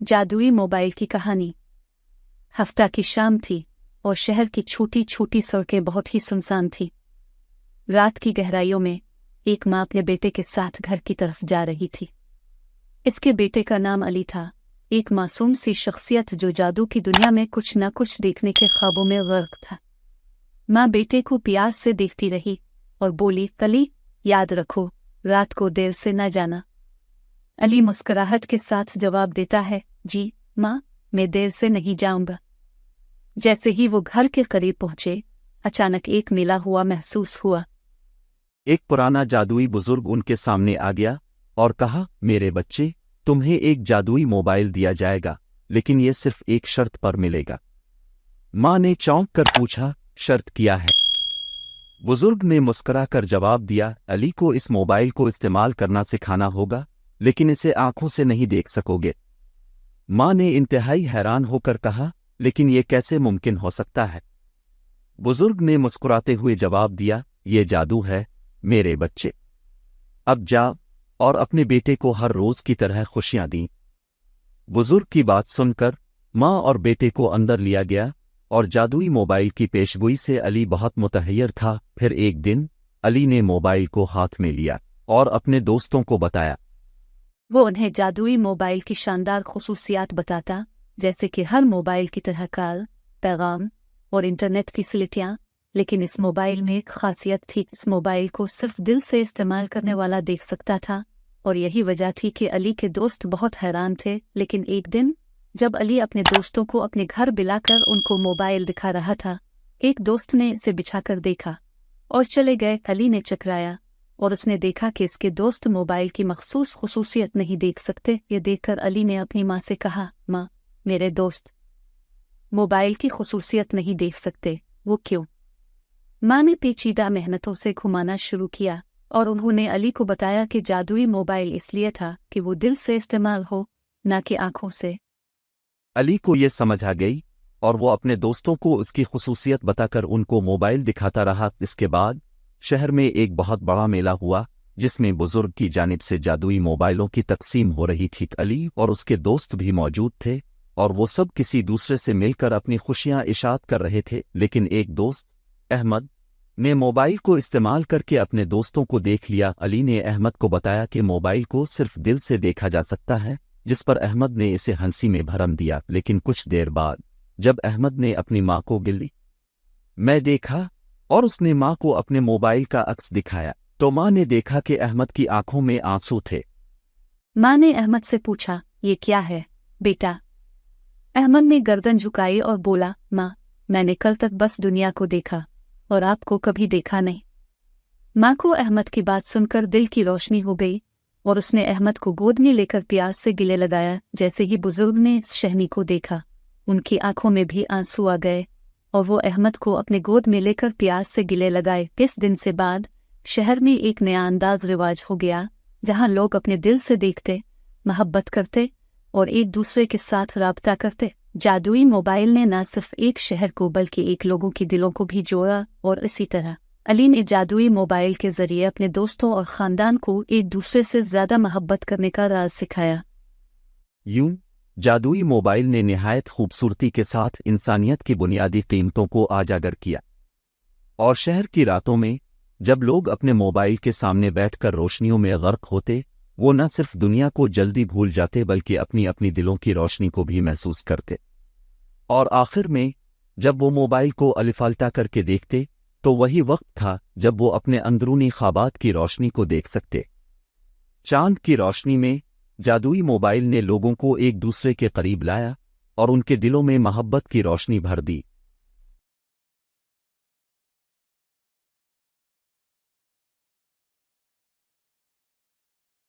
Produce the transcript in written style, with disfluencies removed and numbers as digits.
जादुई मोबाइल की कहानी। हफ्ता की शाम थी और शहर की छोटी छोटी सड़कें बहुत ही सुनसान थी। रात की गहराइयों में एक माँ अपने बेटे के साथ घर की तरफ जा रही थी। इसके बेटे का नाम अली था, एक मासूम सी शख्सियत जो जादू की दुनिया में कुछ न कुछ देखने के ख्वाबों में गर्क था। माँ बेटे को प्यार से देखती रही और बोली, अली, याद रखो, रात को देर से न जाना। अली मुस्कुराहट के साथ जवाब देता है, जी माँ, मैं देर से नहीं जाऊंगा। जैसे ही वो घर के करीब पहुंचे, अचानक एक मिला हुआ महसूस हुआ। एक पुराना जादुई बुजुर्ग उनके सामने आ गया और कहा, मेरे बच्चे, तुम्हें एक जादुई मोबाइल दिया जाएगा, लेकिन ये सिर्फ एक शर्त पर मिलेगा। माँ ने चौंक कर पूछा, शर्त क्या है? बुजुर्ग ने मुस्कुरा कर जवाब दिया, अली को इस मोबाइल को इस्तेमाल करना सिखाना होगा, लेकिन इसे आंखों से नहीं देख सकोगे। माँ ने इंतहाई हैरान होकर कहा, लेकिन ये कैसे मुमकिन हो सकता है? बुजुर्ग ने मुस्कुराते हुए जवाब दिया, ये जादू है मेरे बच्चे। अब जा और अपने बेटे को हर रोज की तरह खुशियां दी। बुजुर्ग की बात सुनकर माँ और बेटे को अंदर लिया गया और जादुई मोबाइल की पेशगोई से अली बहुत मुतहय्यर था। फिर एक दिन अली ने मोबाइल को हाथ में लिया और अपने दोस्तों को बताया। वो उन्हें जादुई मोबाइल की शानदार खुसूसियात बताता, जैसे कि हर मोबाइल की तरह कॉल, पैगाम और इंटरनेट फैसिलिटियाँ। लेकिन इस मोबाइल में एक खासियत थी, इस मोबाइल को सिर्फ दिल से इस्तेमाल करने वाला देख सकता था, और यही वजह थी कि अली के दोस्त बहुत हैरान थे। लेकिन एक दिन जब अली अपने दोस्तों को अपने घर बुलाकर उनको मोबाइल दिखा रहा था, एक दोस्त ने इसे बिछाकर देखा और चले गए। अली ने चकराया और उसने देखा कि इसके दोस्त मोबाइल की मखसूस खुसूसियत नहीं देख सकते। ये देखकर अली ने अपनी माँ से कहा, माँ, मेरे दोस्त मोबाइल की खुसूसियत नहीं देख सकते, वो क्यों? माँ ने पेचीदा मेहनतों से घुमाना शुरू किया और उन्होंने अली को बताया कि जादुई मोबाइल इसलिए था कि वो दिल से इस्तेमाल हो, न कि आंखों से। अली को ये समझ आ गई और वो अपने दोस्तों को उसकी खुसूसियत बताकर उनको मोबाइल दिखाता रहा। इसके बाद शहर में एक बहुत बड़ा मेला हुआ, जिसमें बुजुर्ग की जानिब से जादुई मोबाइलों की तकसीम हो रही थी। अली और उसके दोस्त भी मौजूद थे और वो सब किसी दूसरे से मिलकर अपनी खुशियां इशात कर रहे थे। लेकिन एक दोस्त, अहमद, ने मोबाइल को इस्तेमाल करके अपने दोस्तों को देख लिया। अली ने अहमद को बताया कि मोबाइल को सिर्फ दिल से देखा जा सकता है, जिस पर अहमद ने इसे हंसी में भरम दिया। लेकिन कुछ देर बाद जब अहमद ने अपनी माँ को गिल्ली मैं देखा और उसने माँ को अपने मोबाइल का अक्स दिखाया, तो माँ ने देखा कि अहमद की आंखों में आंसू थे। माँ ने अहमद से पूछा, ये क्या है बेटा? अहमद ने गर्दन झुकाई और बोला, माँ, मैंने कल तक बस दुनिया को देखा और आपको कभी देखा नहीं। माँ को अहमद की बात सुनकर दिल की रोशनी हो गई और उसने अहमद को गोद में लेकर प्यार से गले लगाया। जैसे ही बुजुर्ग ने इस शहनी को देखा, उनकी आंखों में भी आंसू आ गए और वो अहमद को अपने गोद में लेकर प्यार से गले लगाए। इस दिन से बाद शहर में एक नया अंदाज रिवाज हो गया, जहाँ लोग अपने दिल से देखते, मोहब्बत करते और एक दूसरे के साथ राब्ता करते। जादुई मोबाइल ने न सिर्फ एक शहर को बल्कि एक लोगों के दिलों को भी जोड़ा, और इसी तरह अली ने जादुई मोबाइल के जरिए अपने दोस्तों और ख़ानदान को एक दूसरे से ज़्यादा मोहब्बत करने का राज सिखाया। यूं जादुई मोबाइल ने निहायत खूबसूरती के साथ इंसानियत की बुनियादी कीमतों को उजागर किया, और शहर की रातों में जब लोग अपने मोबाइल के सामने बैठकर रोशनियों में गर्क होते, वो न सिर्फ दुनिया को जल्दी भूल जाते बल्कि अपनी अपनी दिलों की रोशनी को भी महसूस करते। और आखिर में जब वो मोबाइल को अलिफाल्टा करके देखते, तो वही वक्त था जब वो अपने अंदरूनी ख्वाबात की रोशनी को देख सकते। चांद की रोशनी में जादुई मोबाइल ने लोगों को एक दूसरे के करीब लाया और उनके दिलों में मोहब्बत की रोशनी भर दी।